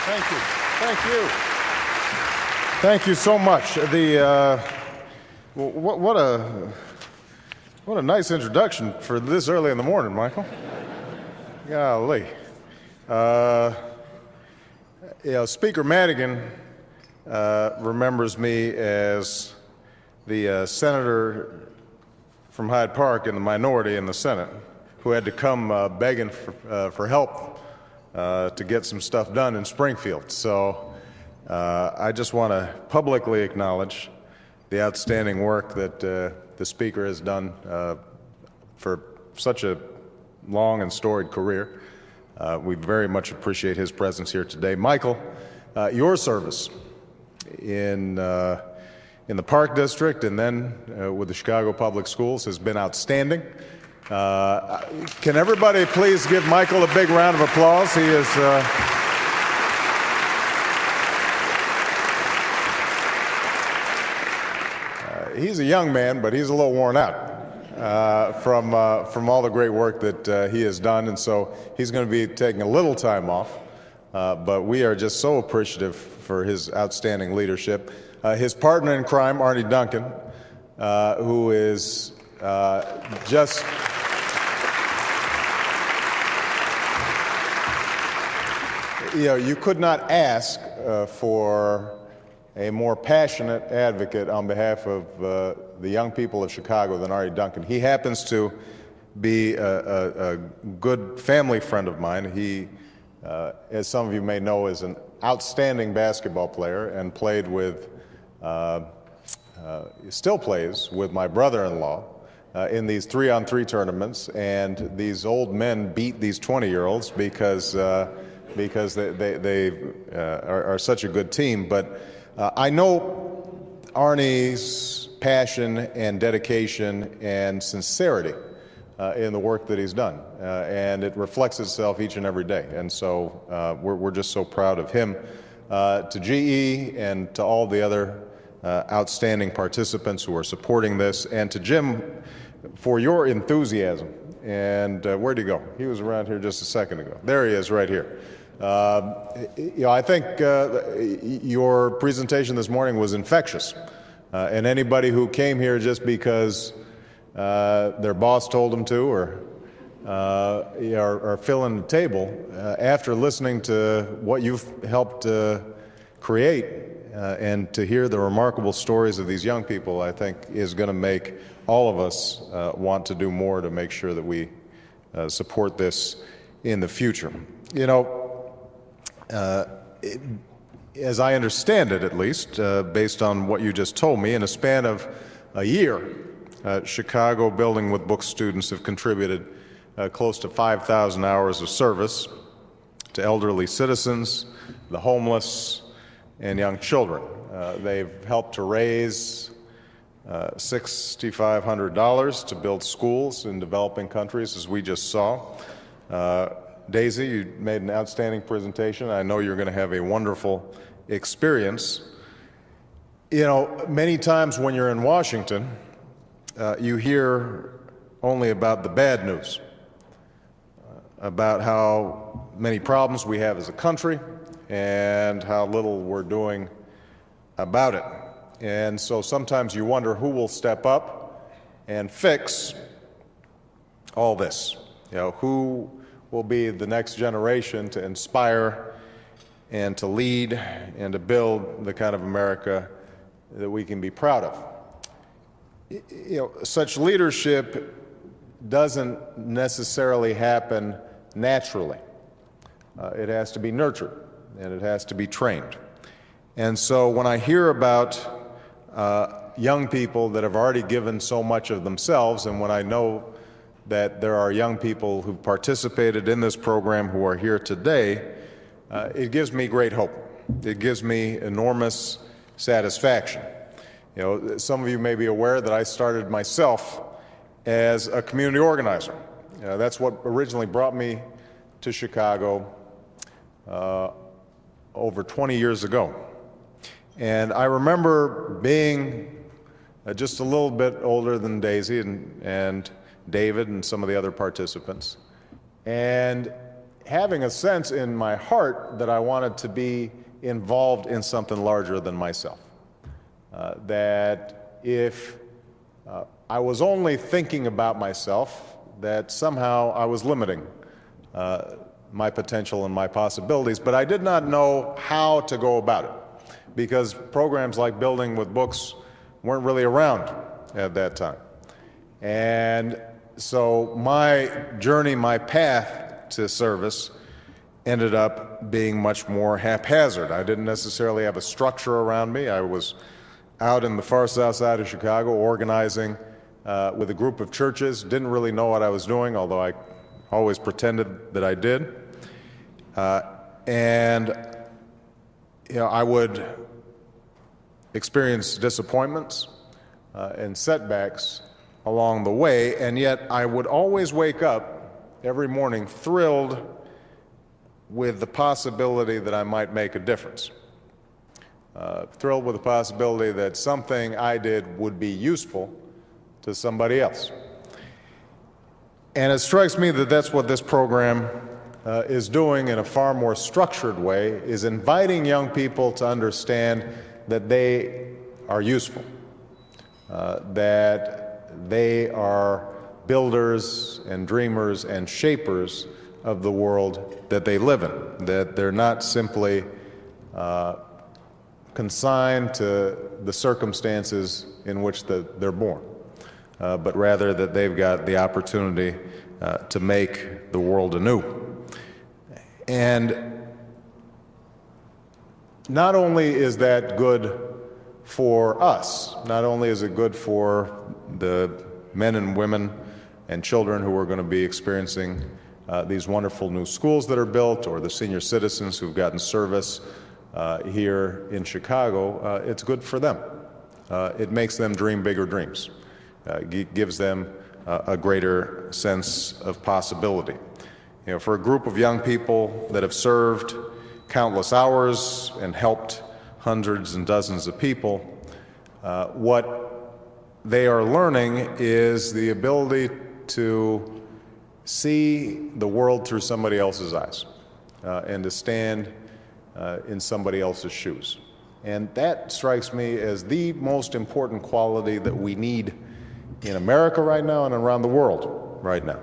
Thank you. Thank you. Thank you so much. What a nice introduction for this early in the morning, Michael. Golly. Speaker Madigan remembers me as the senator from Hyde Park in the minority in the Senate who had to come begging for help to get some stuff done in Springfield. So I just want to publicly acknowledge the outstanding work that the Speaker has done for such a long and storied career. We very much appreciate his presence here today. Michael, your service in the Park District and then with the Chicago Public Schools has been outstanding. Can everybody please give Michael a big round of applause? He is he's a young man, but he's a little worn out from all the great work that he has done, and so he's going to be taking a little time off. But we are just so appreciative for his outstanding leadership. His partner in crime, Arnie Duncan, who is just you could not ask for a more passionate advocate on behalf of the young people of Chicago than Arnie Duncan. He happens to be a good family friend of mine. He, as some of you may know, is an outstanding basketball player and played with, still plays with my brother-in-law in these 3-on-3 tournaments, and these old men beat these 20-year-olds because they are such a good team. But I know Arnie's passion and dedication and sincerity in the work that he's done, and it reflects itself each and every day. And so we're just so proud of him. To GE and to all the other outstanding participants who are supporting this, and to Jim for your enthusiasm. And where'd he go? He was around here just a second ago. There he is, right here. I think your presentation this morning was infectious, and anybody who came here just because their boss told them to, or are filling the table, after listening to what you've helped create and to hear the remarkable stories of these young people, I think is going to make all of us want to do more to make sure that we support this in the future. As I understand it, at least, based on what you just told me, in a span of a year, Chicago Building with Books students have contributed close to 5,000 hours of service to elderly citizens, the homeless, and young children. They've helped to raise $6,500 to build schools in developing countries, as we just saw. Daisy, you made an outstanding presentation. I know you're going to have a wonderful experience. Many times when you're in Washington, you hear only about the bad news, about how many problems we have as a country and how little we're doing about it. And so sometimes you wonder who will step up and fix all this. Who will be the next generation to inspire and to lead and to build the kind of America that we can be proud of. Such leadership doesn't necessarily happen naturally. It has to be nurtured, and it has to be trained. And so when I hear about young people that have already given so much of themselves, and when I know that there are young people who participated in this program who are here today, it gives me great hope. It gives me enormous satisfaction. Some of you may be aware that I started myself as a community organizer. That's what originally brought me to Chicago over 20 years ago. And I remember being just a little bit older than Daisy and David and some of the other participants, and having a sense in my heart that I wanted to be involved in something larger than myself. That if I was only thinking about myself, that somehow I was limiting my potential and my possibilities, but I did not know how to go about it, because programs like Building with Books weren't really around at that time. And so my journey, my path to service ended up being much more haphazard. I didn't necessarily have a structure around me. I was out in the far south side of Chicago organizing with a group of churches. Didn't really know what I was doing, although I always pretended that I did. And I would experience disappointments and setbacks along the way, and yet I would always wake up every morning thrilled with the possibility that I might make a difference. Thrilled with the possibility that something I did would be useful to somebody else. And it strikes me that that's what this program is doing in a far more structured way, is inviting young people to understand that they are useful, that they are builders and dreamers and shapers of the world that they live in, that they're not simply consigned to the circumstances in which they're born, but rather that they've got the opportunity to make the world anew. And not only is that good for us, not only is it good for the men and women and children who are going to be experiencing these wonderful new schools that are built, or the senior citizens who've gotten service here in Chicago, it's good for them. It makes them dream bigger dreams, gives them a greater sense of possibility. For a group of young people that have served countless hours and helped hundreds and dozens of people, what they are learning is the ability to see the world through somebody else's eyes and to stand in somebody else's shoes. And that strikes me as the most important quality that we need in America right now and around the world right now.